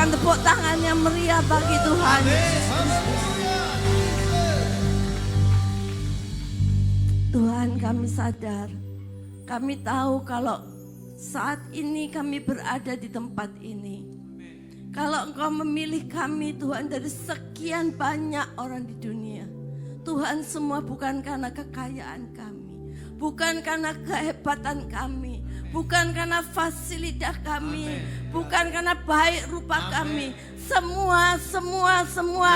Berikan tepuk tangan yang meriah bagi Tuhan. Tuhan, kami sadar, kami tahu kalau saat ini kami berada di tempat ini. Kalau Engkau memilih kami Tuhan dari sekian banyak orang di dunia, Tuhan, semua bukan karena kekayaan kami, bukan karena kehebatan kami, bukan karena fasilitas kami, bukan karena baik rupa kami. Semua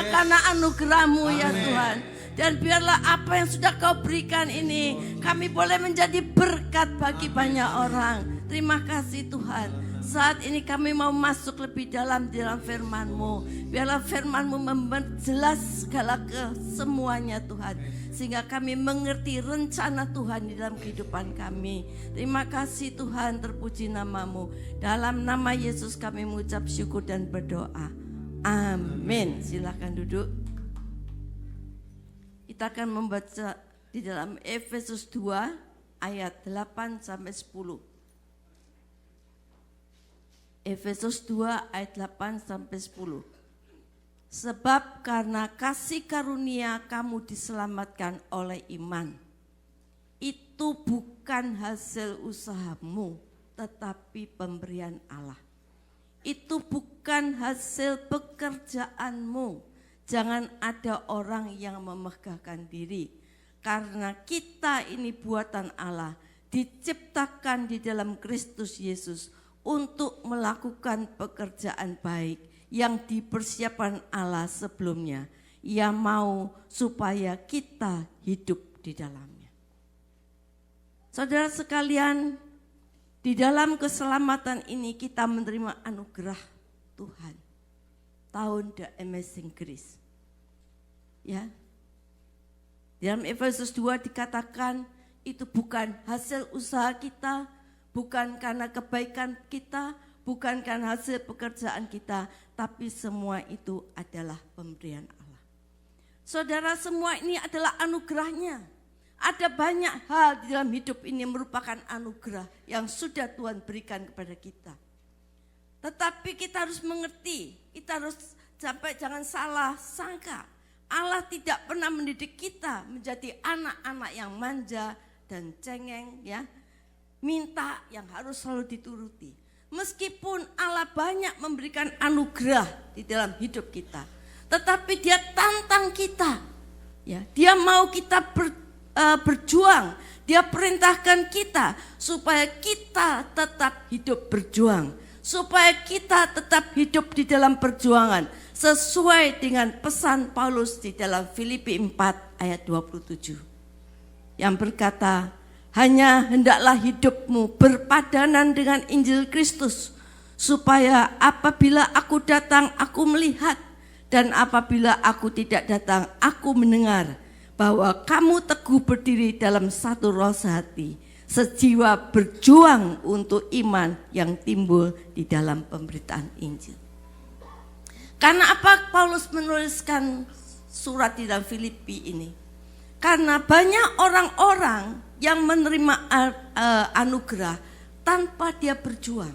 karena anugerah-Mu ya Tuhan. Dan biarlah apa yang sudah Kau berikan ini, kami boleh menjadi berkat bagi banyak orang. Terima kasih Tuhan. Saat ini kami mau masuk lebih dalam firman-Mu. Biarlah firman-Mu memperjelas segala kesemuanya Tuhan. Sehingga kami mengerti rencana Tuhan di dalam kehidupan kami. Terima kasih Tuhan, terpuji nama-Mu. Dalam nama Yesus kami mengucap syukur dan berdoa. Amin. Silakan duduk. Kita akan membaca di dalam Efesus 2 ayat 8 sampai 10. Efesus 2 ayat 8 sampai 10. Sebab karena kasih karunia kamu diselamatkan oleh iman. Itu bukan hasil usahamu, tetapi pemberian Allah. Itu bukan hasil pekerjaanmu. Jangan ada orang yang memegahkan diri. Karena kita ini buatan Allah, diciptakan di dalam Kristus Yesus untuk melakukan pekerjaan baik yang dipersiapkan Allah sebelumnya. Ia mau supaya kita hidup di dalamnya. Saudara sekalian, di dalam keselamatan ini kita menerima anugerah Tuhan. Tahun The Amazing Grace. Ya. Dalam Efesus 2 dikatakan itu bukan hasil usaha kita, bukan karena kebaikan kita, bukan karena hasil pekerjaan kita, tapi semua itu adalah pemberian Allah. Saudara, semua ini adalah anugerahnya. Ada banyak hal di dalam hidup ini merupakan anugerah yang sudah Tuhan berikan kepada kita. Tetapi kita harus mengerti, kita harus sampai jangan salah sangka. Allah tidak pernah mendidik kita menjadi anak-anak yang manja dan cengeng, ya. Minta yang harus selalu dituruti. Meskipun Allah banyak memberikan anugerah di dalam hidup kita, tetapi Dia tantang kita, ya. Dia mau kita berjuang. Dia perintahkan kita supaya kita tetap hidup berjuang, supaya kita tetap hidup di dalam perjuangan sesuai dengan pesan Paulus di dalam Filipi 4 ayat 27 yang berkata, hanya hendaklah hidupmu berpadanan dengan Injil Kristus, supaya apabila aku datang aku melihat, dan apabila aku tidak datang aku mendengar, bahwa kamu teguh berdiri dalam satu roh sehati, sejiwa berjuang untuk iman yang timbul di dalam pemberitaan Injil. Karena apa Paulus menuliskan surat di dalam Filipi ini? Karena banyak orang-orang yang menerima anugerah tanpa dia berjuang.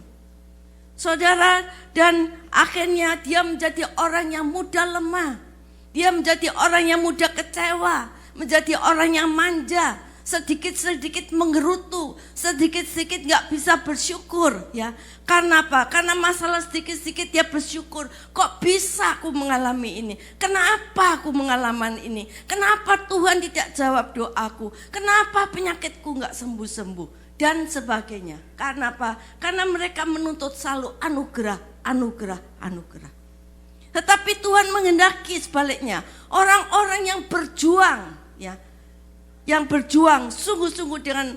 Saudara, dan akhirnya dia menjadi orang yang mudah lemah. Dia menjadi orang yang mudah kecewa, menjadi orang yang manja, sedikit-sedikit menggerutu, sedikit-sedikit gak bisa bersyukur, ya. Karena apa? Karena masalah sedikit-sedikit dia bersyukur. Kok bisa aku mengalami ini? Kenapa aku mengalami ini? Kenapa Tuhan tidak jawab doaku? Kenapa penyakitku gak sembuh-sembuh? Dan sebagainya. Karena apa? Karena mereka menuntut selalu anugerah, anugerah, anugerah. Tetapi Tuhan menghendaki sebaliknya. Orang-orang yang berjuang, ya, yang berjuang sungguh-sungguh dengan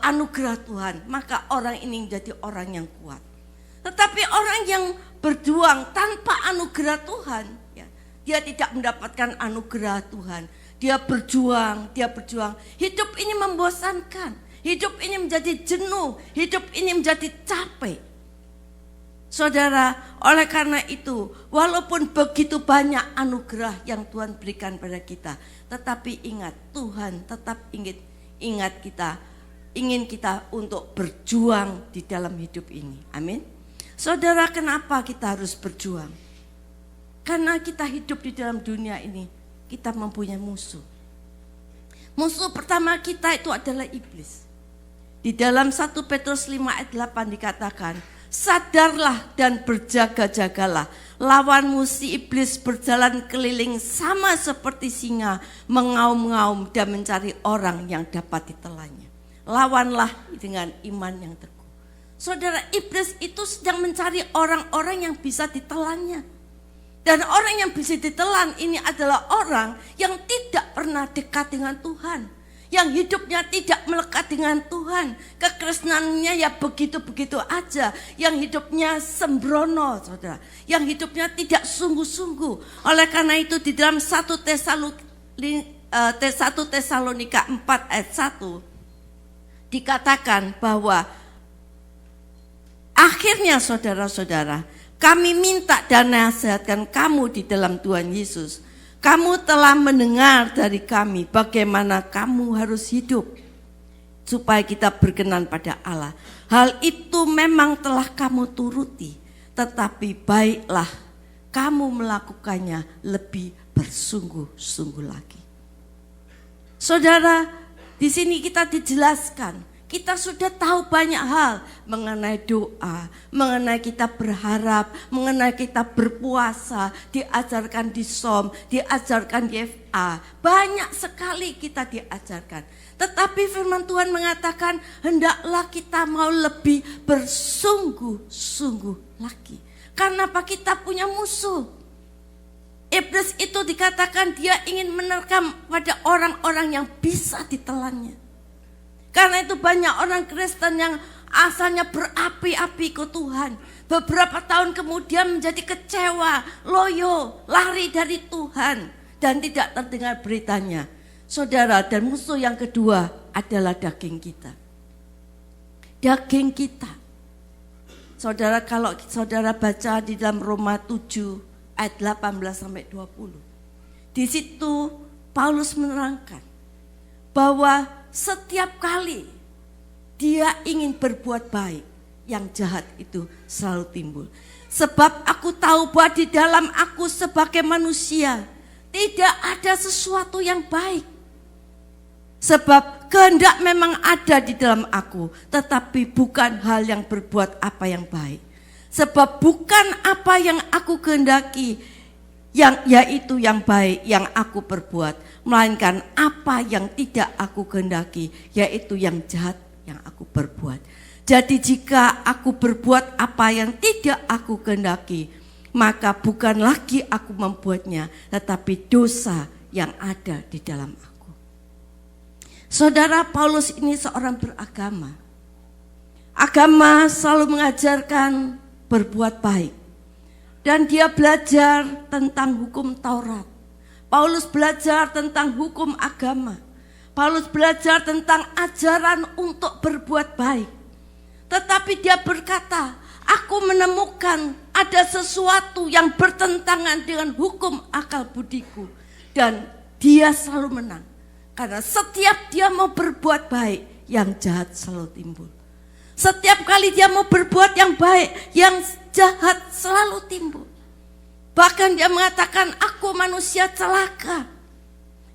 anugerah Tuhan, maka orang ini menjadi orang yang kuat. Tetapi orang yang berjuang tanpa anugerah Tuhan, ya, dia tidak mendapatkan anugerah Tuhan. Dia berjuang. Hidup ini membosankan, hidup ini menjadi jenuh, hidup ini menjadi capek. Saudara, oleh karena itu, walaupun begitu banyak anugerah yang Tuhan berikan pada kita, tetapi ingat, Tuhan tetap ingin kita untuk berjuang di dalam hidup ini. Amin. Saudara, kenapa kita harus berjuang? Karena kita hidup di dalam dunia ini, kita mempunyai musuh. Musuh pertama kita itu adalah iblis. Di dalam 1 Petrus 5 ayat 8 dikatakan, sadarlah dan berjaga-jagalah. Lawanmu si iblis berjalan keliling sama seperti singa, mengaum-ngaum dan mencari orang yang dapat ditelannya. Lawanlah dengan iman yang teguh. Saudara, iblis itu sedang mencari orang-orang yang bisa ditelannya. Dan orang yang bisa ditelan ini adalah orang yang tidak pernah dekat dengan Tuhan. Yang hidupnya tidak melekat dengan Tuhan. Kekristenannya ya begitu-begitu aja. Yang hidupnya sembrono, saudara. Yang hidupnya tidak sungguh-sungguh. Oleh karena itu di dalam 1 Tesalonika 4 ayat 1 dikatakan bahwa akhirnya saudara-saudara, kami minta dan nasihatkan kamu di dalam Tuhan Yesus. Kamu telah mendengar dari kami bagaimana kamu harus hidup supaya kita berkenan pada Allah. Hal itu memang telah kamu turuti, tetapi baiklah kamu melakukannya lebih bersungguh-sungguh lagi. Saudara, di sini kita dijelaskan. Kita sudah tahu banyak hal mengenai doa, mengenai kita berharap, mengenai kita berpuasa, diajarkan di SOM, diajarkan di FA. Banyak sekali kita diajarkan. Tetapi firman Tuhan mengatakan hendaklah kita mau lebih bersungguh-sungguh lagi. Karena apa? Kita punya musuh. Iblis itu dikatakan dia ingin menerkam pada orang-orang yang bisa ditelannya. Karena itu banyak orang Kristen yang asalnya berapi-api ke Tuhan. Beberapa tahun kemudian menjadi kecewa, loyo, lari dari Tuhan. Dan tidak terdengar beritanya. Saudara, dan musuh yang kedua adalah daging kita. Daging kita. Saudara, kalau saudara baca di dalam Roma 7 ayat 18-20. Di situ Paulus menerangkan bahwa setiap kali dia ingin berbuat baik, yang jahat itu selalu timbul. Sebab aku tahu bahwa di dalam aku sebagai manusia tidak ada sesuatu yang baik. Sebab kehendak memang ada di dalam aku, tetapi bukan hal yang berbuat apa yang baik. Sebab bukan apa yang aku kehendaki, yaitu yang baik yang aku perbuat, melainkan apa yang tidak aku kehendaki, yaitu yang jahat yang aku perbuat. Jadi jika aku berbuat apa yang tidak aku kehendaki, maka bukan lagi aku membuatnya, tetapi dosa yang ada di dalam aku. Saudara, Paulus ini seorang beragama. Agama selalu mengajarkan berbuat baik. Dan dia belajar tentang hukum Taurat. Paulus belajar tentang hukum agama. Paulus belajar tentang ajaran untuk berbuat baik. Tetapi dia berkata, aku menemukan ada sesuatu yang bertentangan dengan hukum akal budiku. Dan dia selalu menang. Karena setiap dia mau berbuat baik, yang jahat selalu timbul. Setiap kali dia mau berbuat yang baik, yang jahat selalu timbul. Bahkan dia mengatakan, aku manusia celaka.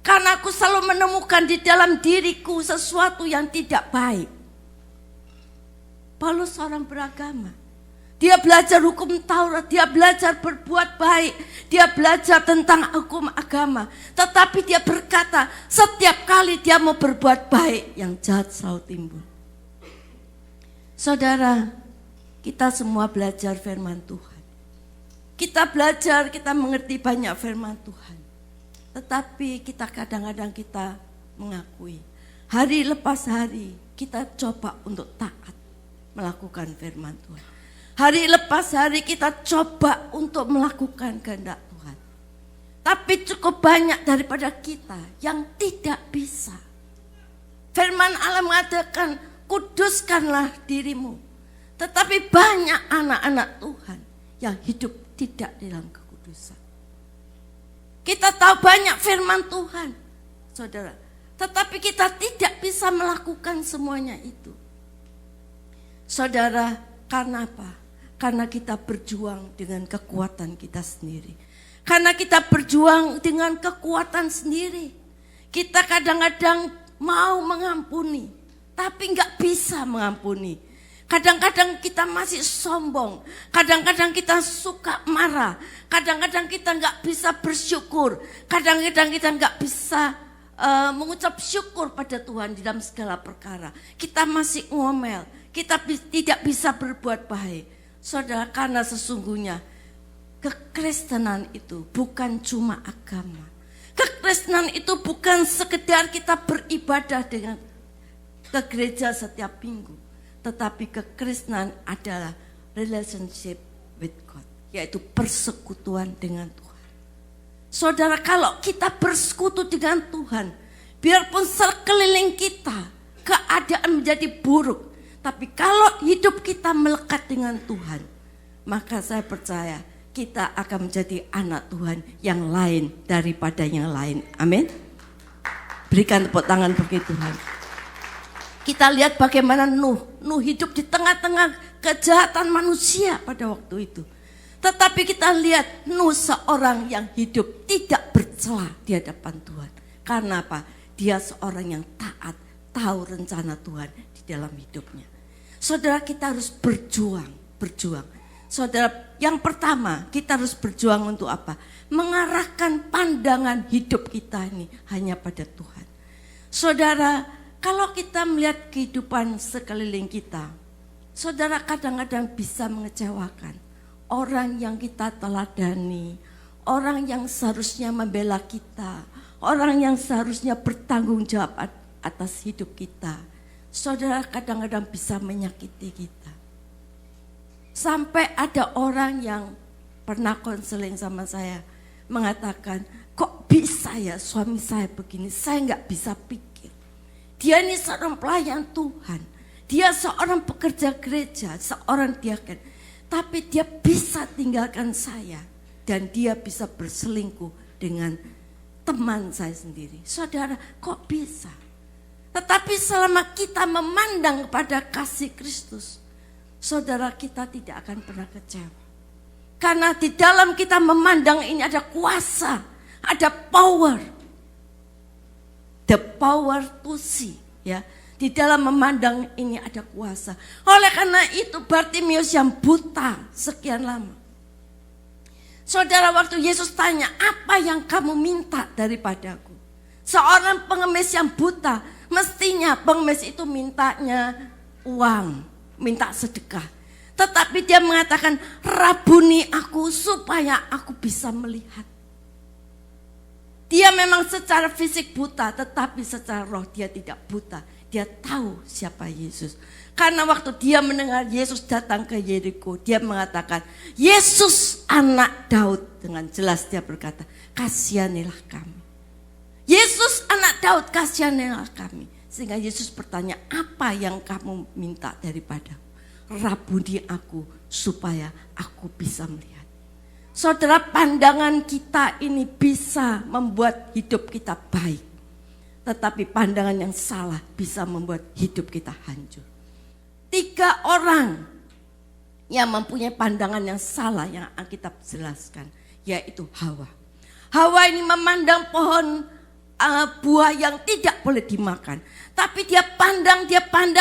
Karena aku selalu menemukan di dalam diriku sesuatu yang tidak baik. Paulus seorang beragama. Dia belajar hukum Taurat, dia belajar berbuat baik, dia belajar tentang hukum agama. Tetapi dia berkata, setiap kali dia mau berbuat baik, yang jahat selalu timbul. Saudara, kita semua belajar firman Tuhan. Kita belajar, kita mengerti banyak firman Tuhan. Tetapi kita kadang-kadang kita mengakui, hari lepas hari kita coba untuk taat melakukan firman Tuhan. Hari lepas hari kita coba untuk melakukan kehendak Tuhan. Tapi cukup banyak daripada kita yang tidak bisa. Firman Allah mengatakan, kuduskanlah dirimu. Tetapi banyak anak-anak Tuhan yang hidup tidak dalam kekudusan. Kita tahu banyak firman Tuhan, saudara. Tetapi kita tidak bisa melakukan semuanya itu. Saudara, karena apa? Karena kita berjuang dengan kekuatan kita sendiri. Karena kita berjuang dengan kekuatan sendiri. Kita kadang-kadang mau mengampuni, tapi nggak bisa mengampuni. Kadang-kadang kita masih sombong. Kadang-kadang kita suka marah. Kadang-kadang kita nggak bisa bersyukur. Kadang-kadang kita nggak bisa mengucap syukur pada Tuhan di dalam segala perkara. Kita masih ngomel. Kita tidak bisa berbuat baik. Saudara, karena sesungguhnya kekristenan itu bukan cuma agama. Kekristenan itu bukan sekedar kita beribadah dengan ke gereja setiap minggu. Tetapi kekristenan adalah relationship with God. Yaitu persekutuan dengan Tuhan. Saudara, kalau kita bersekutu dengan Tuhan, biarpun sekeliling kita keadaan menjadi buruk, tapi kalau hidup kita melekat dengan Tuhan, maka saya percaya kita akan menjadi anak Tuhan yang lain daripada yang lain. Amin. Berikan tepuk tangan bagi Tuhan. Kita lihat bagaimana Nuh hidup di tengah-tengah kejahatan manusia pada waktu itu. Tetapi kita lihat Nuh seorang yang hidup tidak bercela di hadapan Tuhan. Karena apa? Dia seorang yang taat, tahu rencana Tuhan di dalam hidupnya. Saudara, kita harus berjuang. Saudara, yang pertama kita harus berjuang untuk apa? Mengarahkan pandangan hidup kita ini hanya pada Tuhan. Saudara, kalau kita melihat kehidupan sekeliling kita, saudara kadang-kadang bisa mengecewakan. Orang yang kita teladani, orang yang seharusnya membela kita, orang yang seharusnya bertanggung jawab atas hidup kita. Saudara, kadang-kadang bisa menyakiti kita. Sampai ada orang yang pernah konseling sama saya mengatakan, kok bisa ya suami saya begini, saya nggak bisa pikir. Dia ini seorang pelayan Tuhan, dia seorang pekerja gereja, seorang diaken, tapi dia bisa tinggalkan saya dan dia bisa berselingkuh dengan teman saya sendiri. Saudara, kok bisa? Tetapi selama kita memandang kepada kasih Kristus, saudara, kita tidak akan pernah kecewa. Karena di dalam kita memandang ini ada kuasa, ada power. The power to see, ya. Di dalam memandang ini ada kuasa. Oleh karena itu Bartimeus yang buta sekian lama. Saudara, waktu Yesus tanya, apa yang kamu minta daripadaku? Seorang pengemis yang buta, mestinya pengemis itu mintanya uang, minta sedekah. Tetapi dia mengatakan, rabuni aku supaya aku bisa melihat. Dia memang secara fisik buta, tetapi secara roh dia tidak buta. Dia tahu siapa Yesus. Karena waktu dia mendengar Yesus datang ke Yeriko, dia mengatakan, Yesus anak Daud. Dengan jelas dia berkata, kasihanilah kami. Yesus anak Daud, kasihanilah kami. Sehingga Yesus bertanya, apa yang kamu minta daripadaku? Rabuni aku supaya aku bisa melihat. Saudara, pandangan kita ini bisa membuat hidup kita baik. Tetapi pandangan yang salah bisa membuat hidup kita hancur. 3 orang yang mempunyai pandangan yang salah yang Alkitab jelaskan, yaitu Hawa. Hawa ini memandang pohon buah yang tidak boleh dimakan. Tapi dia pandang,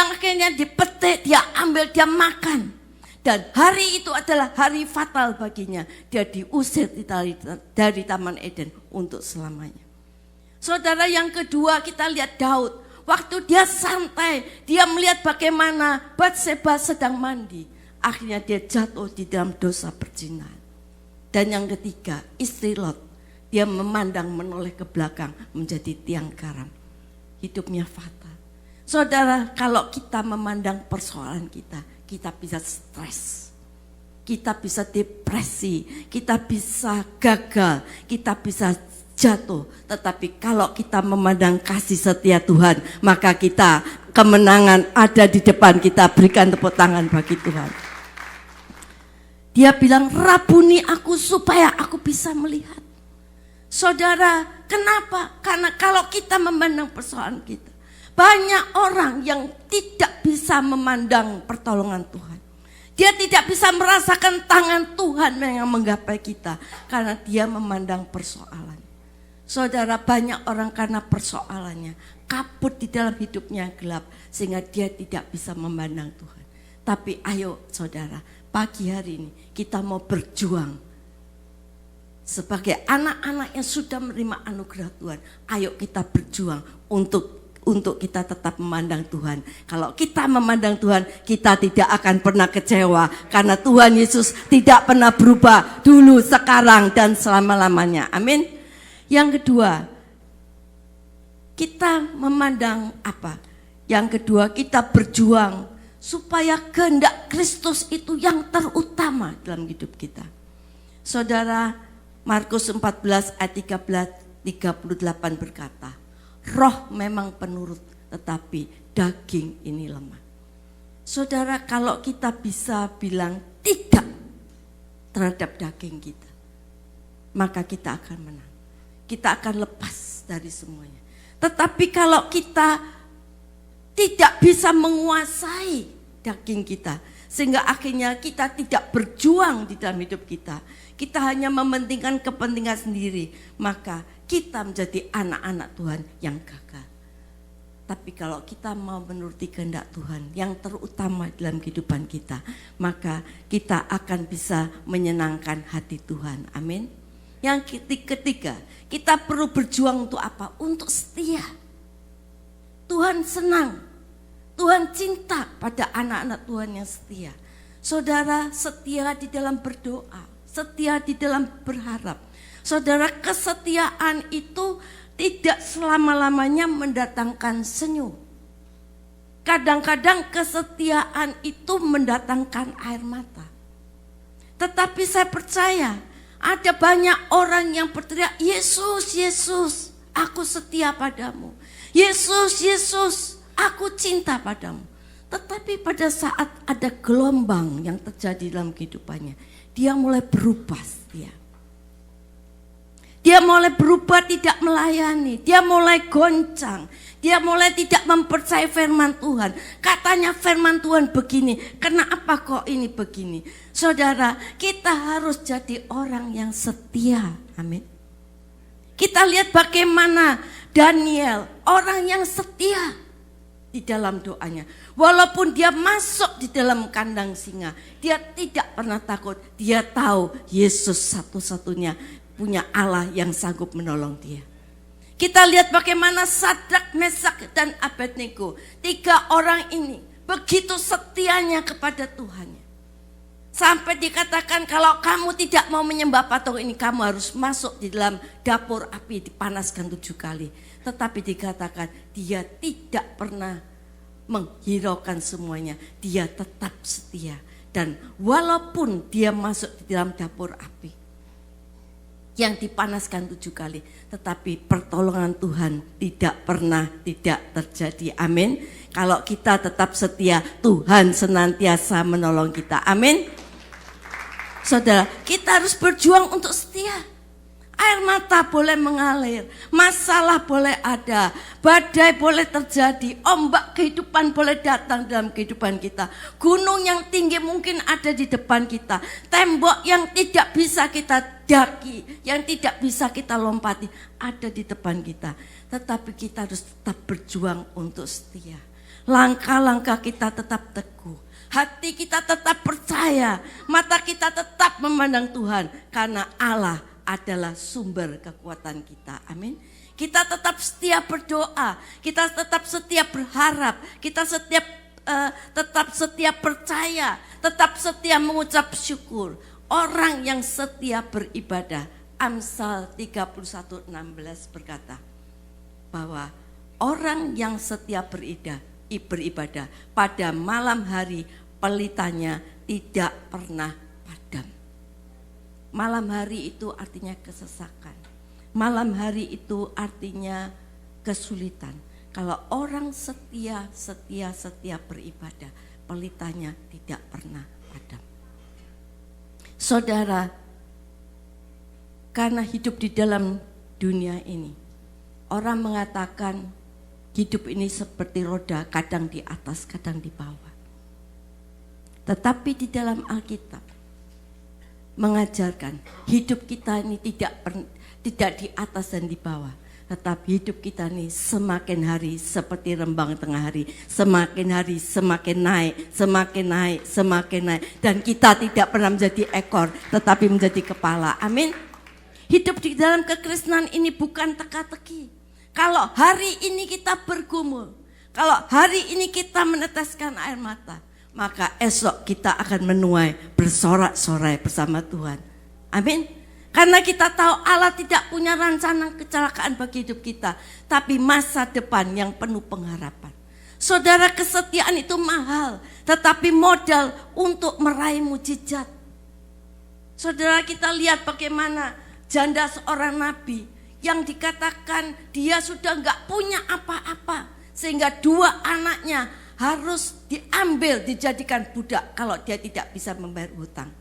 akhirnya dipetik, dia ambil, dia makan. Dan hari itu adalah hari fatal baginya. Dia diusir dari Taman Eden untuk selamanya. Saudara, yang kedua kita lihat Daud. Waktu dia santai, dia melihat bagaimana Batseba sedang mandi. Akhirnya dia jatuh di dalam dosa perzinahan. Dan yang ketiga, istri Lot. Dia memandang menoleh ke belakang menjadi tiang garam. Hidupnya fatal. Saudara, kalau kita memandang persoalan kita bisa stres. Kita bisa depresi, kita bisa gagal, kita bisa jatuh. Tetapi kalau kita memandang kasih setia Tuhan, maka kita kemenangan ada di depan kita. Berikan tepuk tangan bagi Tuhan. Dia bilang, rabuni aku supaya aku bisa melihat. Saudara, kenapa? Karena kalau kita memandang persoalan kita, banyak orang yang tidak bisa memandang pertolongan Tuhan. Dia tidak bisa merasakan tangan Tuhan yang menggapai kita karena dia memandang persoalan. Saudara, banyak orang karena persoalannya kabut di dalam hidupnya yang gelap sehingga dia tidak bisa memandang Tuhan. Tapi ayo saudara, pagi hari ini kita mau berjuang sebagai anak-anak yang sudah menerima anugerah Tuhan. Ayo kita berjuang untuk kita tetap memandang Tuhan. Kalau kita memandang Tuhan, kita tidak akan pernah kecewa karena Tuhan Yesus tidak pernah berubah dulu, sekarang, dan selama-lamanya. Amin. Yang kedua, kita memandang apa? Yang kedua, kita berjuang supaya kehendak Kristus itu yang terutama dalam hidup kita. Saudara, Markus 14 ayat 38 berkata, roh memang penurut, tetapi daging ini lemah. Saudara, kalau kita bisa bilang tidak terhadap daging kita, maka kita akan menang. Kita akan lepas dari semuanya. Tetapi kalau kita tidak bisa menguasai daging kita, sehingga akhirnya kita tidak berjuang di dalam hidup kita, kita hanya mementingkan kepentingan sendiri, maka kita menjadi anak-anak Tuhan yang gagal. Tapi kalau kita mau menuruti kehendak Tuhan yang terutama dalam kehidupan kita, maka kita akan bisa menyenangkan hati Tuhan. Amin. Yang ketiga, kita perlu berjuang untuk apa? Untuk setia. Tuhan senang, Tuhan cinta pada anak-anak Tuhan yang setia. Saudara, setia di dalam berdoa, setia di dalam berharap. Saudara, kesetiaan itu tidak selama-lamanya mendatangkan senyum. Kadang-kadang kesetiaan itu mendatangkan air mata. Tetapi saya percaya ada banyak orang yang berteriak, Yesus, Yesus, aku setia padamu. Yesus, Yesus, aku cinta padamu. Tetapi pada saat ada gelombang yang terjadi dalam kehidupannya, dia mulai berubah setia. Dia mulai berubah, tidak melayani. Dia mulai goncang. Dia mulai tidak mempercayai firman Tuhan. Katanya firman Tuhan begini, kenapa kok ini begini? Saudara, kita harus jadi orang yang setia. Amin. Kita lihat bagaimana Daniel, orang yang setia di dalam doanya. Walaupun dia masuk di dalam kandang singa, dia tidak pernah takut. Dia tahu Yesus satu-satunya punya Allah yang sanggup menolong dia. Kita lihat bagaimana Sadrak, Mesak, dan Abednego, 3 orang ini begitu setianya kepada Tuhan. Sampai dikatakan kalau kamu tidak mau menyembah patung ini, kamu harus masuk di dalam dapur api, dipanaskan 7 kali. Tetapi dikatakan dia tidak pernah menghiraukan semuanya, dia tetap setia. Dan walaupun dia masuk di dalam dapur api yang dipanaskan 7 kali, tetapi pertolongan Tuhan tidak pernah tidak terjadi. Amin. Kalau kita tetap setia, Tuhan senantiasa menolong kita. Amin. Saudara, kita harus berjuang untuk setia. Air mata boleh mengalir, masalah boleh ada, badai boleh terjadi, ombak kehidupan boleh datang dalam kehidupan kita. Gunung yang tinggi mungkin ada di depan kita, tembok yang tidak bisa kita daki, yang tidak bisa kita lompati ada di depan kita. Tetapi kita harus tetap berjuang untuk setia. Langkah-langkah kita tetap teguh, hati kita tetap percaya, mata kita tetap memandang Tuhan karena Allah adalah sumber kekuatan kita. Amin. Kita tetap setia berdoa, kita tetap setia berharap, kita tetap setia percaya, tetap setia mengucap syukur. Orang yang setia beribadah, Amsal 31:16 berkata bahwa orang yang setia beribadah pada malam hari pelitanya tidak pernah padam. Malam hari itu artinya kesesakan. Malam hari itu artinya kesulitan. Kalau orang setia beribadah, pelitanya tidak pernah padam. Saudara, karena hidup di dalam dunia ini, orang mengatakan hidup ini seperti roda, kadang di atas, kadang di bawah. Tetapi di dalam Alkitab mengajarkan hidup kita ini tidak di atas dan di bawah, tetapi hidup kita ini semakin hari seperti rembang tengah hari, semakin hari semakin naik, semakin naik, semakin naik, dan kita tidak pernah menjadi ekor tetapi menjadi kepala. Amin. Hidup di dalam kekristenan ini bukan teka-teki. Kalau hari ini kita bergumul, kalau hari ini kita meneteskan air mata, maka esok kita akan menuai bersorak-sorai bersama Tuhan. Amin. Karena kita tahu Allah tidak punya rencana kecelakaan bagi hidup kita, tapi masa depan yang penuh pengharapan. Saudara, kesetiaan itu mahal, tetapi modal untuk meraih mujizat. Saudara, kita lihat bagaimana janda seorang nabi yang dikatakan dia sudah enggak punya apa-apa, sehingga 2 anaknya harus diambil, dijadikan budak kalau dia tidak bisa membayar hutang.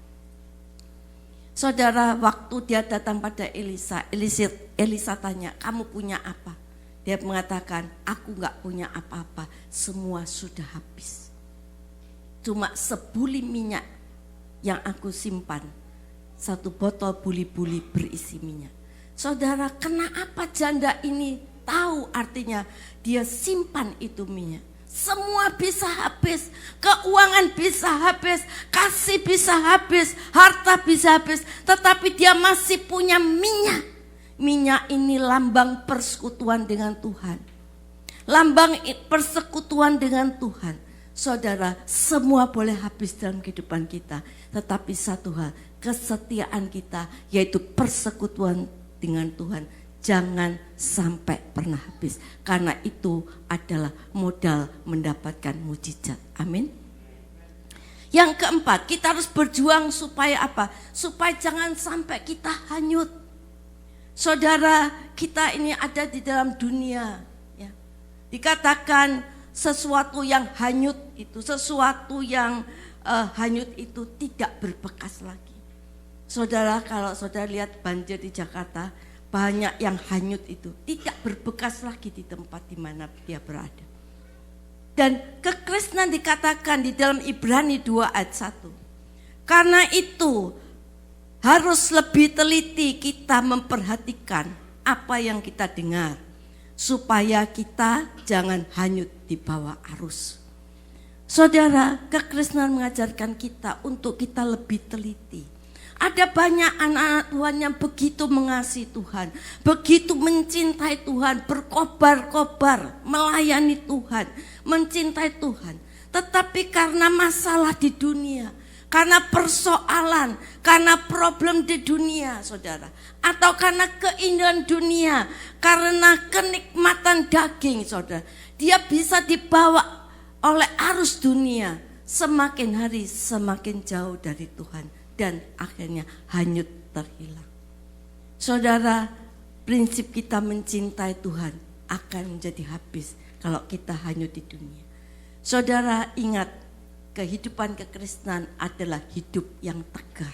Saudara, waktu dia datang pada Elisa tanya, kamu punya apa? Dia mengatakan, aku enggak punya apa-apa, semua sudah habis. Cuma sebuli minyak yang aku simpan, 1 botol buli-buli berisi minyak. Saudara, kenapa janda ini tahu artinya dia simpan itu minyak? Semua bisa habis, keuangan bisa habis, kasih bisa habis, harta bisa habis, tetapi dia masih punya minyak. Minyak ini lambang persekutuan dengan Tuhan. Lambang persekutuan dengan Tuhan. Saudara, semua boleh habis dalam kehidupan kita, tetapi satu hal, kesetiaan kita yaitu persekutuan dengan Tuhan jangan sampai pernah habis, karena itu adalah modal mendapatkan mujizat. Amin. Yang keempat, kita harus berjuang supaya apa? Supaya jangan sampai kita hanyut. Saudara, kita ini ada di dalam dunia, ya. Dikatakan sesuatu yang hanyut itu, sesuatu yang hanyut itu tidak berbekas lagi. Saudara, kalau saudara lihat banjir di Jakarta, banyak yang hanyut itu tidak berbekas lagi di tempat di mana dia berada. Dan kekristenan dikatakan di dalam Ibrani 2 ayat 1. Karena itu harus lebih teliti kita memperhatikan apa yang kita dengar, supaya kita jangan hanyut di bawah arus. Saudara, kekristenan mengajarkan kita untuk kita lebih teliti. Ada banyak anak-anak Tuhan yang begitu mengasihi Tuhan, begitu mencintai Tuhan, berkobar-kobar, melayani Tuhan, mencintai Tuhan. Tetapi karena masalah di dunia, karena persoalan, karena problem di dunia, saudara, atau karena keindahan dunia, karena kenikmatan daging, saudara, dia bisa dibawa oleh arus dunia, semakin hari semakin jauh dari Tuhan, dan akhirnya hanyut terhilang. Saudara, prinsip kita mencintai Tuhan akan menjadi habis kalau kita hanyut di dunia. Saudara, ingat, kehidupan kekristenan adalah hidup yang tegar.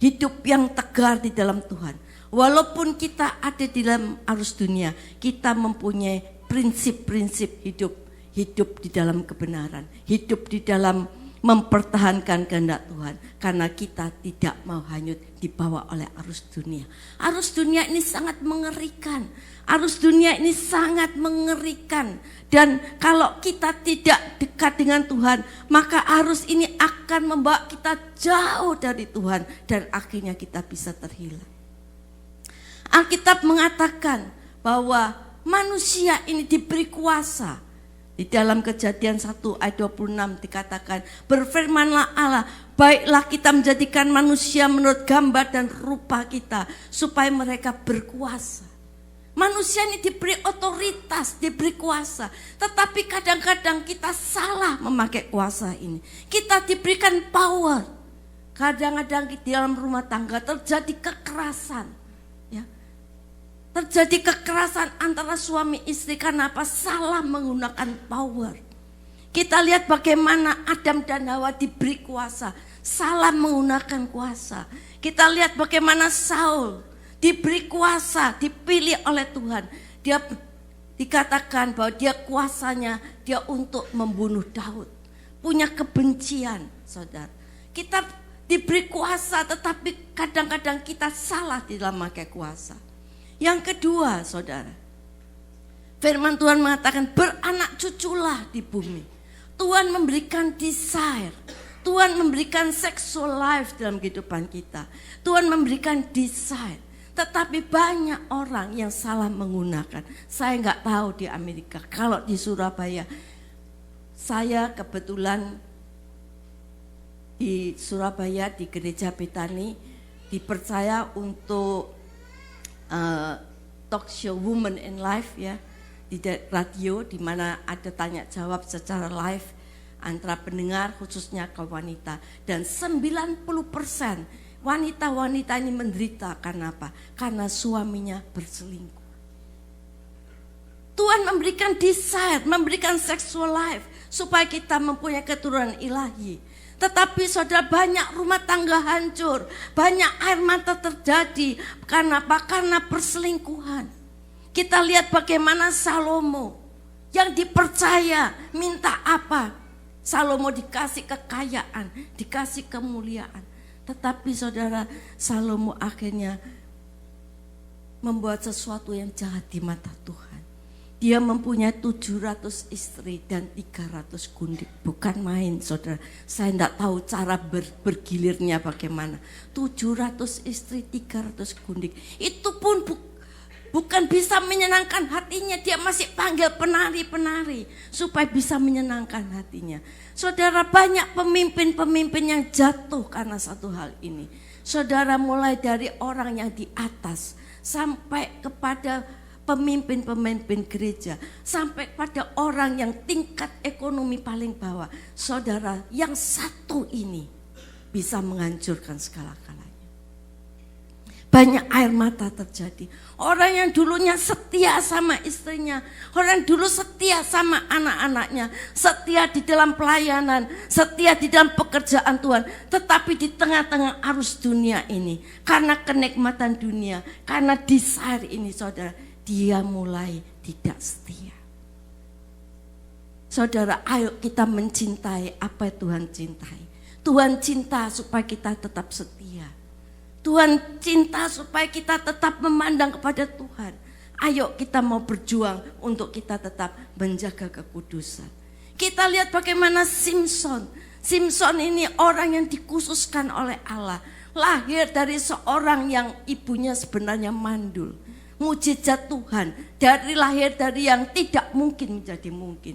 Hidup yang tegar di dalam Tuhan. Walaupun kita ada di dalam arus dunia, kita mempunyai prinsip-prinsip hidup. Hidup di dalam kebenaran, hidup di dalam mempertahankan kehendak Tuhan, karena kita tidak mau hanyut dibawa oleh arus dunia. Arus dunia ini sangat mengerikan. Arus dunia ini sangat mengerikan. Dan kalau kita tidak dekat dengan Tuhan, maka arus ini akan membawa kita jauh dari Tuhan dan akhirnya kita bisa terhilang. Alkitab mengatakan bahwa manusia ini diberi kuasa. Di dalam Kejadian 1 ayat 26 dikatakan, berfirmanlah Allah, baiklah kita menjadikan manusia menurut gambar dan rupa kita, supaya mereka berkuasa. Manusia ini diberi otoritas, diberi kuasa. Tetapi kadang-kadang kita salah memakai kuasa ini. Kita diberikan power. Kadang-kadang di dalam rumah tangga terjadi kekerasan. Terjadi kekerasan antara suami istri karena apa? Salah menggunakan power. Kita lihat bagaimana Adam dan Hawa diberi kuasa, salah menggunakan kuasa. Kita lihat bagaimana Saul diberi kuasa, dipilih oleh Tuhan. Dia dikatakan bahwa dia kuasanya dia untuk membunuh Daud. punya kebencian, saudara. Kita diberi kuasa, tetapi kadang-kadang kita salah di dalam memakai kuasa. Yang kedua, saudara, firman Tuhan mengatakan beranak cuculah di bumi. Tuhan memberikan desire, Tuhan memberikan sexual life dalam kehidupan kita. Tuhan memberikan desire, tetapi banyak orang yang salah menggunakan. Saya nggak tahu di Amerika, kalau di Surabaya, saya kebetulan di Surabaya di Gereja Betani dipercaya untuk talk show Women in Life ya, di radio, di mana ada tanya jawab secara live antara pendengar khususnya ke wanita, dan 90% wanita-wanita ini menderita karena apa? Karena suaminya berselingkuh. Tuhan memberikan desire, memberikan sexual life supaya kita mempunyai keturunan ilahi. Tetapi saudara, banyak rumah tangga hancur, banyak air mata terjadi. Karena apa? Karena perselingkuhan. Kita lihat bagaimana Salomo yang dipercaya minta apa? Salomo dikasih kekayaan, dikasih kemuliaan. Tetapi saudara, Salomo akhirnya membuat sesuatu yang jahat di mata Tuhan. Dia mempunyai 700 istri dan 300 gundik. Bukan main, saudara. Saya tidak tahu cara bergilirnya bagaimana. 700 istri, 300 gundik. Itu pun bukan bisa menyenangkan hatinya. Dia masih panggil penari-penari supaya bisa menyenangkan hatinya. Saudara, banyak pemimpin-pemimpin yang jatuh karena satu hal ini. Saudara, mulai dari orang yang di atas sampai kepada pemimpin-pemimpin gereja, sampai pada orang yang tingkat ekonomi paling bawah. Saudara, yang satu ini bisa menghancurkan segala-galanya. Banyak air mata terjadi. Orang yang dulunya setia sama istrinya, orang yang dulu setia sama anak-anaknya, setia di dalam pelayanan, setia di dalam pekerjaan Tuhan, tetapi di tengah-tengah arus dunia ini, karena kenikmatan dunia, karena desire ini, saudara, dia mulai tidak setia. Saudara, ayo kita mencintai apa yang Tuhan cintai. Tuhan cinta supaya kita tetap setia. Tuhan cinta supaya kita tetap memandang kepada Tuhan. Ayo kita mau berjuang untuk kita tetap menjaga kekudusan. Kita lihat bagaimana Simson. Simson ini orang yang dikhususkan oleh Allah. Lahir dari seorang yang ibunya sebenarnya mandul. Mujizat Tuhan, dari lahir dari yang tidak mungkin menjadi mungkin.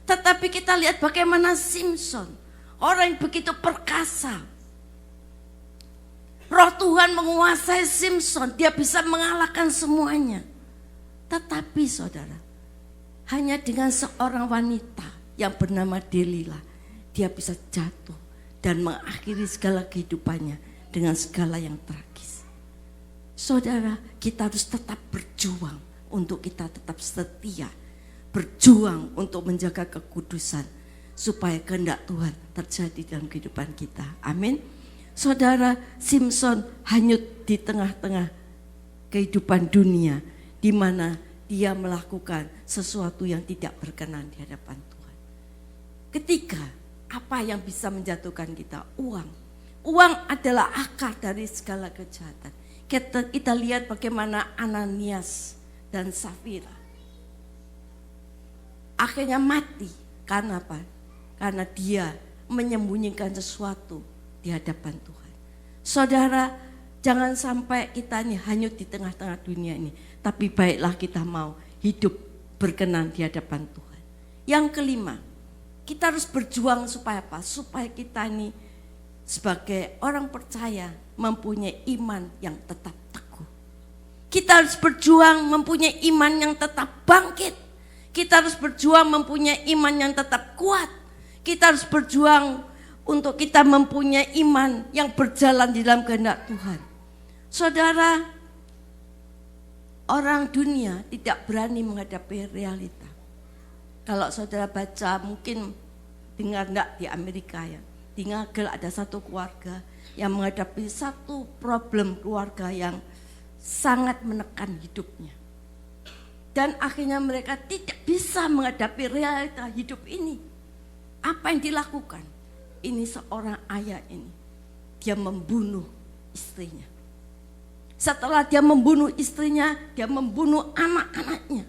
Tetapi kita lihat bagaimana Simson, orang yang begitu perkasa. Roh Tuhan menguasai Simson, dia bisa mengalahkan semuanya. Tetapi saudara, hanya dengan seorang wanita yang bernama Delila, dia bisa jatuh dan mengakhiri segala kehidupannya dengan segala yang tragis. Saudara, kita harus tetap berjuang untuk kita tetap setia. Berjuang untuk menjaga kekudusan supaya kehendak Tuhan terjadi dalam kehidupan kita. Amin. Saudara, Simson hanyut di tengah-tengah kehidupan dunia, di mana dia melakukan sesuatu yang tidak berkenan di hadapan Tuhan. Ketiga, apa yang bisa menjatuhkan kita? Uang. Uang adalah akar dari segala kejahatan. Kita lihat bagaimana Ananias dan Safira akhirnya mati. Karena apa? Karena dia menyembunyikan sesuatu di hadapan Tuhan. Saudara, jangan sampai kita ini hanyut di tengah-tengah dunia ini. Tapi baiklah kita mau hidup berkenan di hadapan Tuhan. Yang kelima, kita harus berjuang supaya apa? Supaya kita ini sebagai orang percaya mempunyai iman yang tetap teguh. Kita harus berjuang mempunyai iman yang tetap bangkit. Kita harus berjuang mempunyai iman yang tetap kuat. Kita harus berjuang untuk kita mempunyai iman yang berjalan di dalam kehendak Tuhan. Saudara, orang dunia tidak berani menghadapi realita. Kalau saudara baca, mungkin dengar enggak di Amerika ya, di Ngagel ada satu keluarga yang menghadapi satu problem keluarga yang sangat menekan hidupnya. Dan akhirnya mereka tidak bisa menghadapi realita hidup ini. apa yang dilakukan? Ini seorang ayah ini, dia membunuh istrinya. Setelah dia membunuh istrinya, dia membunuh anak-anaknya.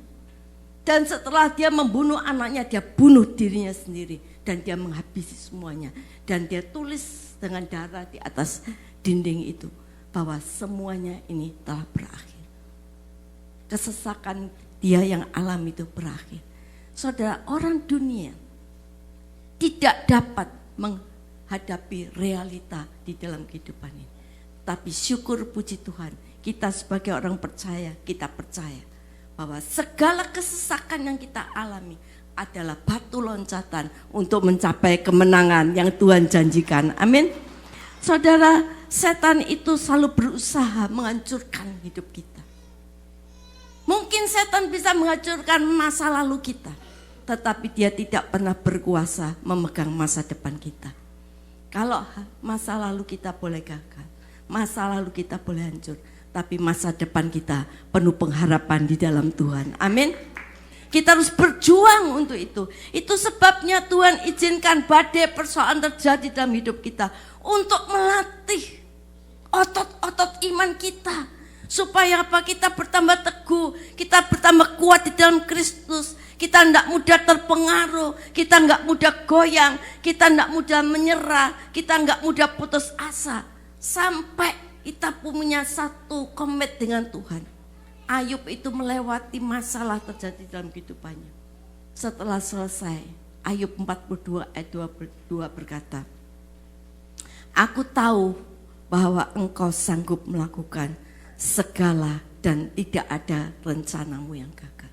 Dan setelah dia membunuh anaknya, dia bunuh dirinya sendiri. Dan dia menghabisi semuanya. Dan dia tulis dengan darah di atas dinding itu, bahwa semuanya ini telah berakhir. Kesesakan dia yang alami itu berakhir. Saudara, orang dunia tidak dapat menghadapi realita di dalam kehidupan ini. Tapi syukur puji Tuhan, kita sebagai orang percaya, kita percaya bahwa segala kesesakan yang kita alami adalah batu loncatan untuk mencapai kemenangan yang Tuhan janjikan. Amin. Saudara, setan itu selalu berusaha menghancurkan hidup kita. Mungkin setan bisa menghancurkan masa lalu kita, tetapi dia tidak pernah berkuasa memegang masa depan kita. Kalau masa lalu kita boleh gagal, masa lalu kita boleh hancur, tapi masa depan kita penuh pengharapan di dalam Tuhan. Amin. Kita harus berjuang untuk itu. Itu sebabnya Tuhan izinkan badai persoalan terjadi dalam hidup kita, untuk melatih otot-otot iman kita. Supaya apa? Kita bertambah teguh, kita bertambah kuat di dalam Kristus. Kita tidak mudah terpengaruh, kita tidak mudah goyang, kita tidak mudah menyerah, kita tidak mudah putus asa. Sampai kita punya satu komit dengan Tuhan. Ayub itu melewati masalah terjadi dalam kehidupannya. Setelah selesai, Ayub 42 ayat 22 berkata, aku tahu bahwa engkau sanggup melakukan segala dan tidak ada rencanamu yang gagal.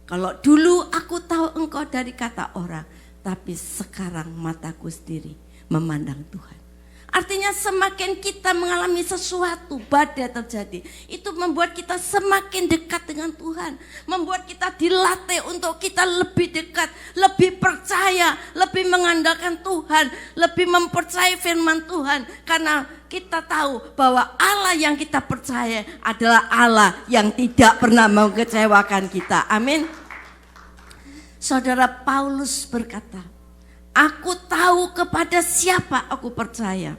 Kalau dulu aku tahu engkau dari kata orang, tapi sekarang mataku sendiri memandang Tuhan. Artinya semakin kita mengalami sesuatu, badai terjadi, itu membuat kita semakin dekat dengan Tuhan. Membuat kita dilatih untuk kita lebih dekat, lebih percaya, lebih mengandalkan Tuhan, lebih mempercayai firman Tuhan. Karena kita tahu bahwa Allah yang kita percaya adalah Allah yang tidak pernah mengecewakan kita. Amin. Saudara, Paulus berkata, aku tahu kepada siapa aku percaya.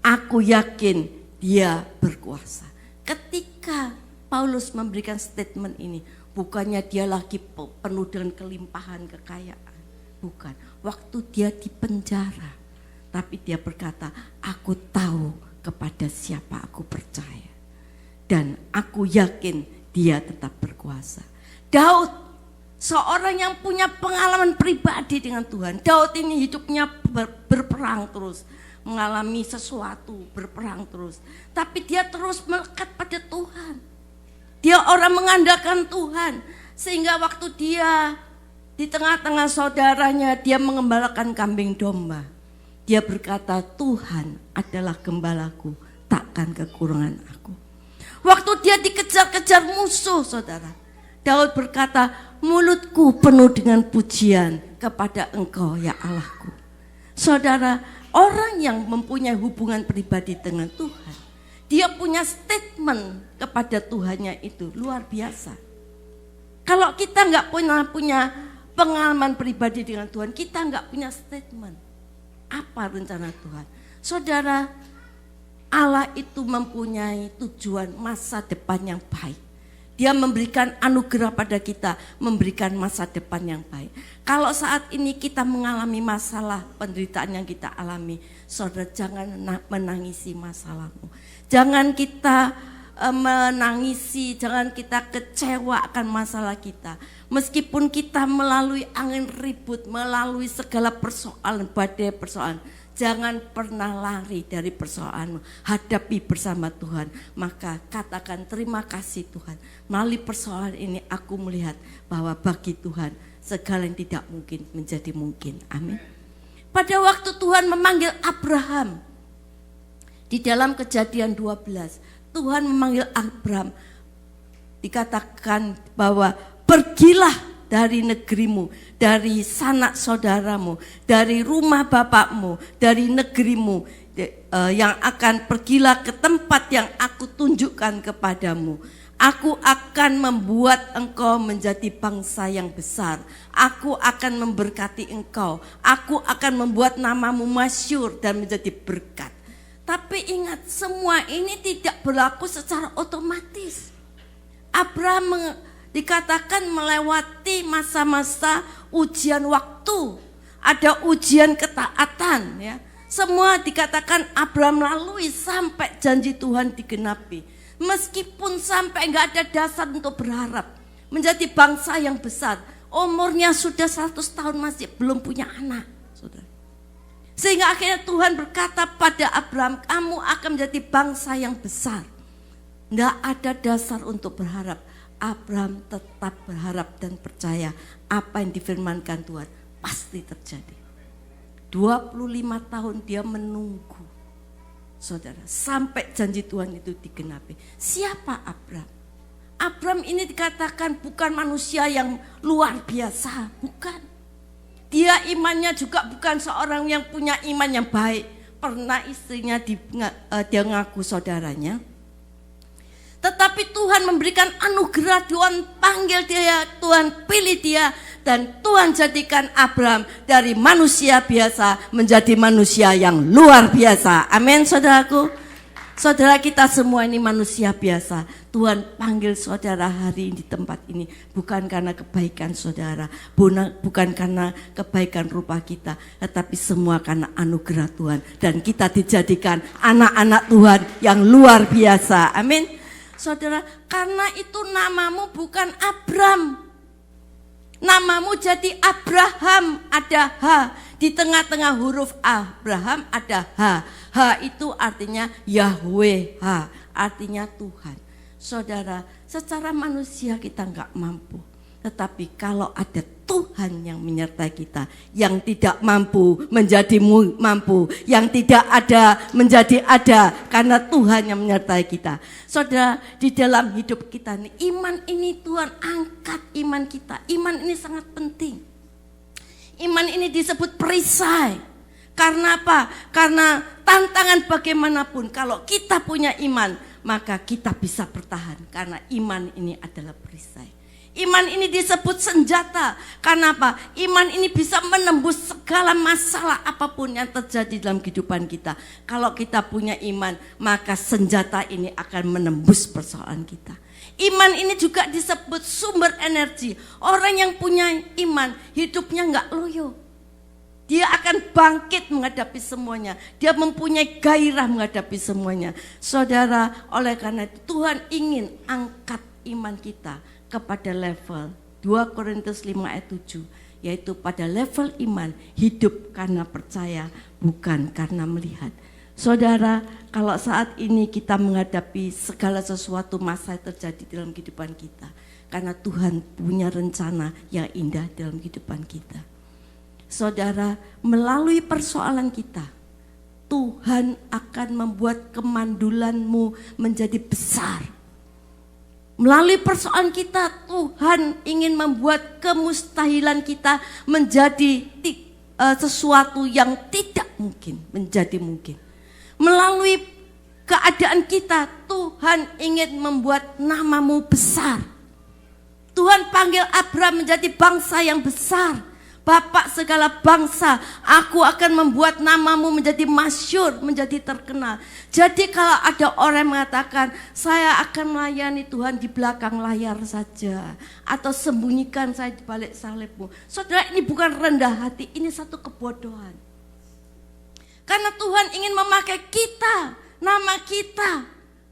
Aku yakin dia berkuasa. Ketika Paulus memberikan statement ini, bukannya dia lagi penuh dengan kelimpahan kekayaan. Bukan. Waktu dia di penjara. Tapi dia berkata, aku tahu kepada siapa aku percaya. Dan aku yakin dia tetap berkuasa. Daud, seorang yang punya pengalaman pribadi dengan Tuhan. Daud ini hidupnya berperang terus, mengalami sesuatu, berperang terus. Tapi dia terus melekat pada Tuhan. Dia orang mengandalkan Tuhan. Sehingga waktu dia di tengah-tengah saudaranya, dia mengembalakan kambing domba. Dia berkata, Tuhan adalah gembalaku, takkan kekurangan aku. Waktu dia dikejar-kejar musuh, saudara, Daud berkata, mulutku penuh dengan pujian kepada Engkau ya Allahku. Saudara, orang yang mempunyai hubungan pribadi dengan Tuhan, dia punya statement kepada Tuhannya itu luar biasa. Kalau kita nggak punya pengalaman pribadi dengan Tuhan, kita nggak punya statement. Apa rencana Tuhan? Saudara, Allah itu mempunyai tujuan masa depan yang baik. Dia memberikan anugerah pada kita, memberikan masa depan yang baik. Kalau saat ini kita mengalami masalah, penderitaan yang kita alami, saudara, jangan menangisi masalahmu. Jangan kita menangisi, jangan kita kecewa akan masalah kita. Meskipun kita melalui angin ribut, melalui segala persoalan, badai persoalan, jangan pernah lari dari persoalanmu. Hadapi bersama Tuhan. Maka katakan terima kasih Tuhan. Melalui persoalan ini aku melihat bahwa bagi Tuhan segala yang tidak mungkin menjadi mungkin. Amin. Pada waktu Tuhan memanggil Abraham, di dalam Kejadian 12, Tuhan memanggil Abraham, dikatakan bahwa pergilah dari negerimu, dari sanak saudaramu, dari rumah bapakmu, dari negerimu, yang akan pergilah ke tempat yang aku tunjukkan kepadamu. Aku akan membuat engkau menjadi bangsa yang besar. Aku akan memberkati engkau. Aku akan membuat namamu masyhur dan menjadi berkat. Tapi ingat, semua ini tidak berlaku secara otomatis. Abraham dikatakan melewati masa-masa ujian waktu. Ada ujian ketaatan, ya. Semua dikatakan Abraham lalui sampai janji Tuhan digenapi. Meskipun sampai nggak ada dasar untuk berharap menjadi bangsa yang besar, umurnya sudah 100 tahun masih belum punya anak, saudara. Sehingga akhirnya Tuhan berkata pada Abraham, kamu akan menjadi bangsa yang besar. Nggak ada dasar untuk berharap. Abraham tetap berharap dan percaya apa yang difirmankan Tuhan pasti terjadi. 25 tahun dia menunggu, saudara, sampai janji Tuhan itu digenapi. Siapa Abraham? Abraham ini dikatakan bukan manusia yang luar biasa, bukan. Dia imannya juga bukan seorang yang punya iman yang baik. Pernah istrinya dia ngaku saudaranya. Tetapi Tuhan memberikan anugerah, Tuhan panggil dia, Tuhan pilih dia, dan Tuhan jadikan Abraham dari manusia biasa menjadi manusia yang luar biasa. Amin, saudaraku. Saudara, kita semua ini manusia biasa. Tuhan panggil saudara hari ini di tempat ini bukan karena kebaikan saudara, bukan karena kebaikan rupa kita, tetapi semua karena anugerah Tuhan. Dan kita dijadikan anak-anak Tuhan yang luar biasa. Amin. Saudara, karena itu namamu bukan Abram. Namamu jadi Abraham, ada H. Di tengah-tengah huruf Abraham ada H. H itu artinya Yahweh, H artinya Tuhan. Saudara, secara manusia kita enggak mampu. Tetapi kalau ada Tuhan yang menyertai kita, yang tidak mampu menjadi mampu, yang tidak ada menjadi ada karena Tuhan yang menyertai kita. Saudara, di dalam hidup kita nih, iman ini Tuhan angkat iman kita. Iman ini sangat penting. Iman ini disebut perisai. Karena apa? Karena tantangan bagaimanapun, kalau kita punya iman, maka kita bisa bertahan. Karena iman ini adalah perisai. Iman ini disebut senjata. Karena apa? Iman ini bisa menembus segala masalah apapun yang terjadi dalam kehidupan kita. Kalau kita punya iman, maka senjata ini akan menembus persoalan kita. Iman ini juga disebut sumber energi. Orang yang punya iman, hidupnya enggak loyo. Dia akan bangkit menghadapi semuanya. Dia mempunyai gairah menghadapi semuanya. Saudara, oleh karena itu Tuhan ingin angkat iman kita kepada level 2 Korintus 5 ayat 7, yaitu pada level iman, hidup karena percaya, bukan karena melihat. Saudara, kalau saat ini kita menghadapi segala sesuatu masa yang terjadi dalam kehidupan kita, karena Tuhan punya rencana yang indah dalam kehidupan kita. Saudara, melalui persoalan kita, Tuhan akan membuat kemandulanmu menjadi besar. Melalui persoalan kita, Tuhan ingin membuat kemustahilan kita menjadi sesuatu yang tidak mungkin menjadi mungkin. Melalui keadaan kita, Tuhan ingin membuat namamu besar. Tuhan panggil Abraham menjadi bangsa yang besar. Bapak segala bangsa, aku akan membuat namamu menjadi masyhur, menjadi terkenal. Jadi kalau ada orang yang mengatakan, saya akan melayani Tuhan di belakang layar saja, atau sembunyikan saya di balik salibmu. Saudara, ini bukan rendah hati, ini satu kebodohan. Karena Tuhan ingin memakai kita, nama kita.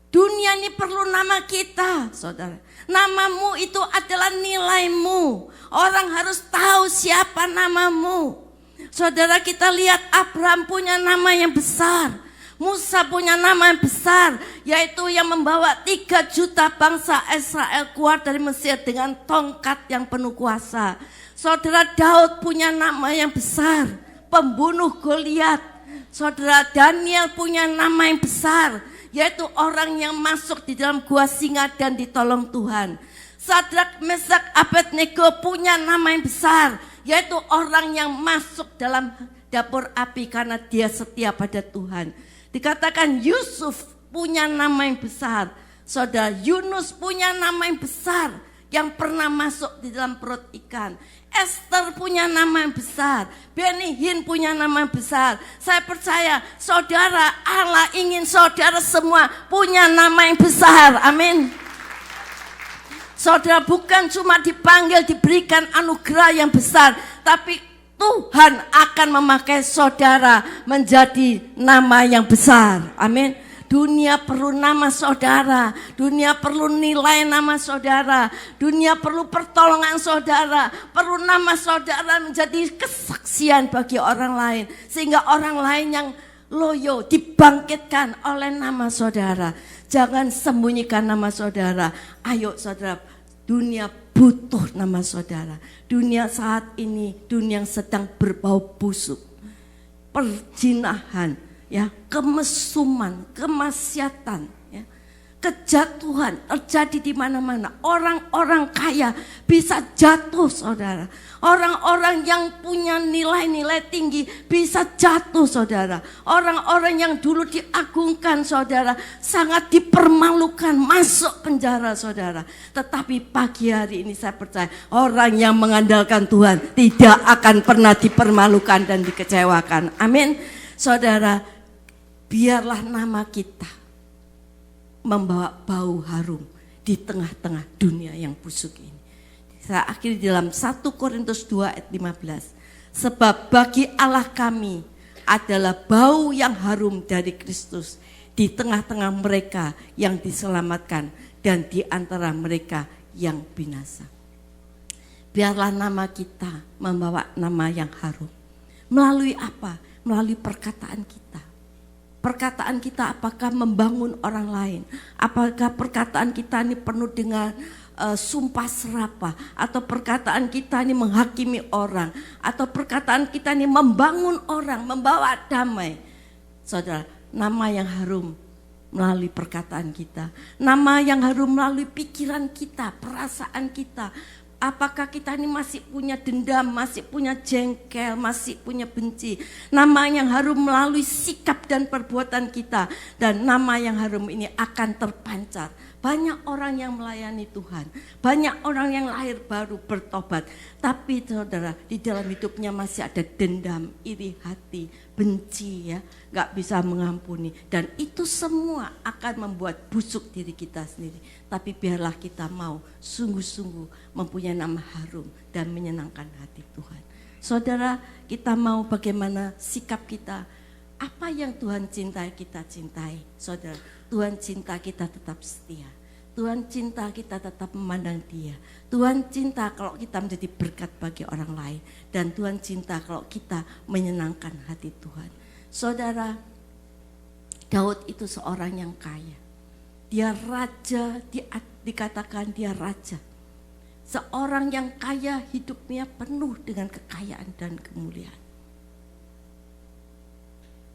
Dunia ini perlu nama kita, saudara. Namamu itu adalah nilaimu. Orang harus tahu siapa namamu. Saudara, kita lihat Abraham punya nama yang besar. Musa punya nama yang besar, yaitu yang membawa 3 juta bangsa Israel keluar dari Mesir dengan tongkat yang penuh kuasa. Saudara, Daud punya nama yang besar, pembunuh Goliat. Saudara, Daniel punya nama yang besar, yaitu orang yang masuk di dalam gua singa dan ditolong Tuhan. Sadrak, Mesak, Abednego punya nama yang besar, yaitu orang yang masuk dalam dapur api karena dia setia pada Tuhan. Dikatakan Yusuf punya nama yang besar. Saudara, Yunus punya nama yang besar yang pernah masuk di dalam perut ikan. Esther punya nama yang besar. Benny Hinn punya nama yang besar. Saya percaya saudara, Allah ingin saudara semua punya nama yang besar. Amin. Saudara bukan cuma dipanggil, diberikan anugerah yang besar, tapi Tuhan akan memakai saudara menjadi nama yang besar. Amin. Dunia perlu nama saudara, dunia perlu nilai nama saudara, dunia perlu pertolongan saudara, perlu nama saudara menjadi kesaksian bagi orang lain. Sehingga orang lain yang loyo dibangkitkan oleh nama saudara. Jangan sembunyikan nama saudara. Ayo saudara, dunia butuh nama saudara. Dunia saat ini, dunia yang sedang berbau busuk. Perjinahan, ya, kemesuman, kemaksiatan, ya, kejatuhan terjadi di mana-mana. Orang-orang kaya bisa jatuh, saudara. Orang-orang yang punya nilai-nilai tinggi bisa jatuh, saudara. Orang-orang yang dulu diagungkan, saudara, sangat dipermalukan, masuk penjara, saudara. Tetapi pagi hari ini saya percaya orang yang mengandalkan Tuhan tidak akan pernah dipermalukan dan dikecewakan. Amin. Saudara, biarlah nama kita membawa bau harum di tengah-tengah dunia yang busuk ini. Saya akhiri dalam 1 Korintus 2 ayat 15. Sebab bagi Allah kami adalah bau yang harum dari Kristus di tengah-tengah mereka yang diselamatkan dan di antara mereka yang binasa. Biarlah nama kita membawa nama yang harum. Melalui apa? Melalui perkataan kita. Perkataan kita apakah membangun orang lain? Apakah perkataan kita ini penuh dengan sumpah serapah? Atau perkataan kita ini menghakimi orang? Atau perkataan kita ini membangun orang, membawa damai? Saudara, nama yang harum melalui perkataan kita. Nama yang harum melalui pikiran kita, perasaan kita. Apakah kita ini masih punya dendam, masih punya jengkel, masih punya benci. Nama yang harum melalui sikap dan perbuatan kita. Dan nama yang harum ini akan terpancar. Banyak orang yang melayani Tuhan. Banyak orang yang lahir baru bertobat. Tapi saudara, di dalam hidupnya masih ada dendam, iri hati, benci, ya, gak bisa mengampuni. Dan itu semua akan membuat busuk diri kita sendiri. Tapi biarlah kita mau sungguh-sungguh mempunyai nama harum dan menyenangkan hati Tuhan. Saudara, kita mau bagaimana sikap kita. Apa yang Tuhan cintai, kita cintai. Saudara, Tuhan cinta kita tetap setia. Tuhan cinta kita tetap memandang Dia. Tuhan cinta kalau kita menjadi berkat bagi orang lain. Dan Tuhan cinta kalau kita menyenangkan hati Tuhan. Saudara, Daud itu seorang yang kaya. Dia raja, dikatakan dia raja. Seorang yang kaya, hidupnya penuh dengan kekayaan dan kemuliaan.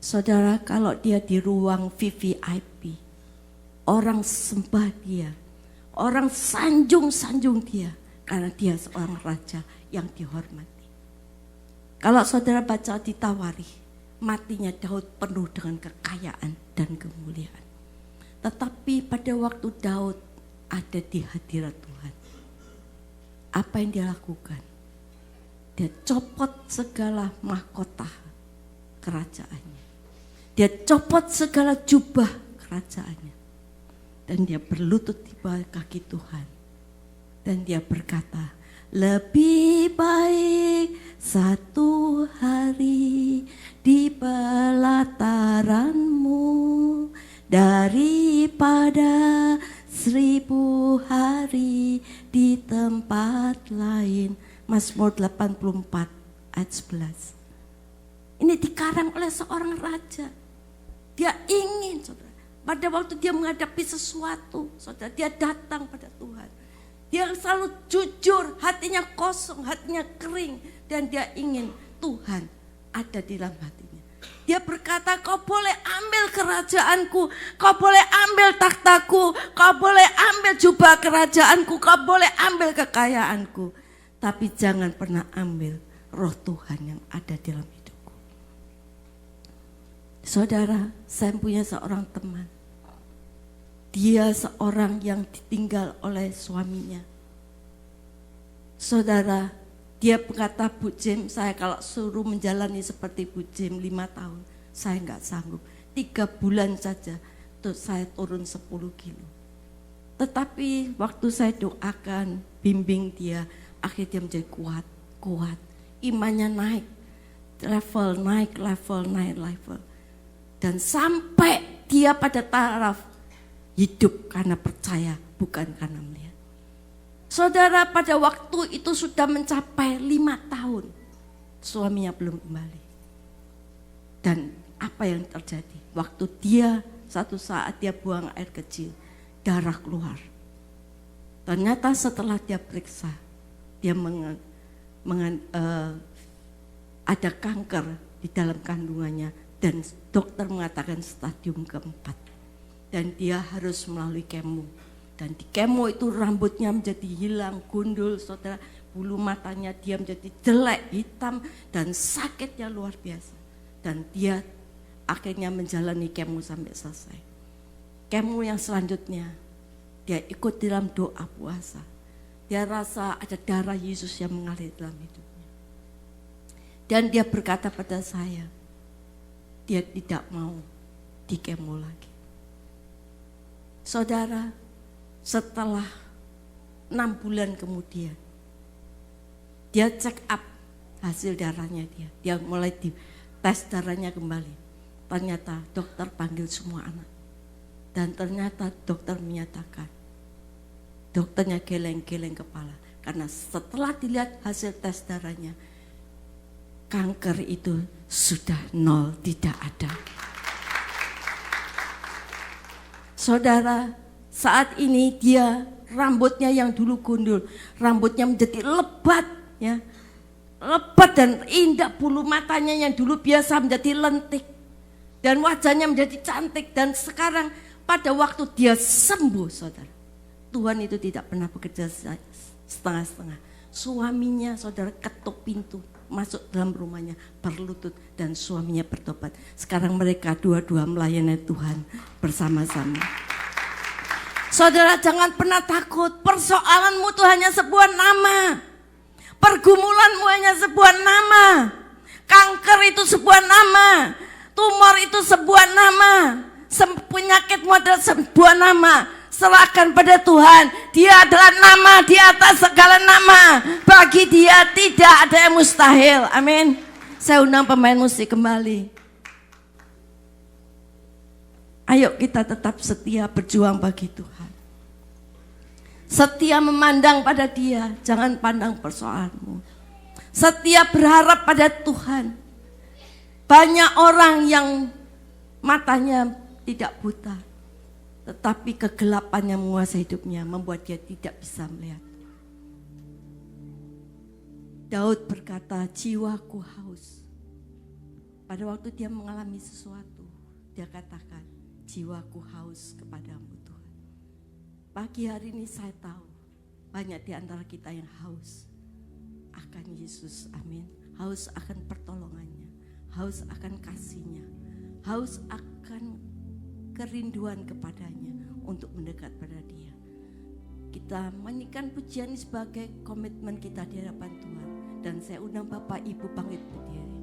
Saudara, kalau dia di ruang VVIP, orang sembah dia, orang sanjung-sanjung dia, karena dia seorang raja yang dihormati. Kalau saudara baca di Tawarikh, matinya Daud penuh dengan kekayaan dan kemuliaan. Tetapi pada waktu Daud ada di hadirat Tuhan, apa yang dia lakukan? Dia copot segala mahkota kerajaannya. Dia copot segala jubah kerajaannya. Dan dia berlutut di bawah kaki Tuhan. Dan dia berkata, lebih baik satu hari di pelataran-Mu daripada 1000 hari di tempat lain. Mazmur 84 ayat 11. Ini dikarang oleh seorang raja. Dia ingin, saudara, pada waktu dia menghadapi sesuatu, saudara, dia datang pada Tuhan. Dia selalu jujur, hatinya kosong, hatinya kering. Dan dia ingin Tuhan ada di dalam hatinya. Dia berkata, kau boleh ambil kerajaanku, kau boleh ambil takhtaku, kau boleh ambil jubah kerajaanku, kau boleh ambil kekayaanku. Tapi jangan pernah ambil roh Tuhan yang ada di dalam hidupku. Saudara, saya punya seorang teman. dia seorang yang ditinggal oleh suaminya. Saudara, dia berkata, Bu Jim, saya kalau suruh menjalani seperti Bu Jim 5 tahun, saya enggak sanggup. 3 bulan saja, terus saya turun 10 kilo. Tetapi waktu saya doakan, bimbing dia, akhirnya dia menjadi kuat. Imannya naik, level. Dan sampai dia pada taraf hidup karena percaya, bukan karena melihat. Saudara, pada waktu itu sudah mencapai 5 tahun, suaminya belum kembali. Dan apa yang terjadi? Waktu dia satu saat dia buang air kecil, darah keluar. Ternyata setelah dia periksa, dia ada kanker di dalam kandungannya dan dokter mengatakan stadium keempat. Dan dia harus melalui kemo. Dan di kemo itu rambutnya menjadi hilang, gundul, saudara, bulu matanya dia menjadi jelek, hitam, dan sakitnya luar biasa. Dan dia akhirnya menjalani kemo sampai selesai. Kemo yang selanjutnya, dia ikut dalam doa puasa. Dia rasa ada darah Yesus yang mengalir dalam hidupnya. Dan dia berkata pada saya, dia tidak mau di kemo lagi. Saudara, setelah 6 bulan kemudian, dia check up hasil darahnya dia mulai di tes darahnya kembali. Ternyata dokter panggil semua anak. Dan ternyata dokter menyatakan, dokternya geleng-geleng kepala. Karena setelah dilihat hasil tes darahnya, kanker itu sudah 0, tidak ada. Saudara, saat ini dia rambutnya yang dulu gundul, rambutnya menjadi lebat, ya, lebat dan indah, bulu matanya yang dulu biasa menjadi lentik, dan wajahnya menjadi cantik. Dan sekarang pada waktu dia sembuh, saudara, Tuhan itu tidak pernah bekerja setengah-setengah. Suaminya, saudara, ketuk pintu, masuk dalam rumahnya, berlutut, dan suaminya bertobat. Sekarang mereka dua-dua melayani Tuhan bersama-sama. Saudara, jangan pernah takut. Persoalanmu itu hanya sebuah nama. Pergumulanmu hanya sebuah nama. Kanker itu sebuah nama. Tumor itu sebuah nama. Penyakitmu adalah sebuah nama. Serahkan pada Tuhan. Dia adalah nama di atas segala nama. Bagi dia tidak ada yang mustahil. Amin. Saya undang pemain musik kembali. Ayo kita tetap setia berjuang bagi Tuhan. Setia memandang pada Dia, jangan pandang persoalanmu. Setia berharap pada Tuhan. Banyak orang yang matanya tidak buta, tetapi kegelapan yang menguasai hidupnya membuat dia tidak bisa melihat. Daud berkata, jiwaku haus. Pada waktu dia mengalami sesuatu, dia katakan, jiwaku haus kepadamu Tuhan. Pagi hari ini saya tahu banyak di antara kita yang haus akan Yesus, amin. Haus akan pertolongannya, haus akan kasihnya, haus akan kerinduan kepadanya untuk mendekat pada Dia. Kita menyanyikan pujian ini sebagai komitmen kita di hadapan Tuhan. Dan saya undang Bapak Ibu bangkit berdiri.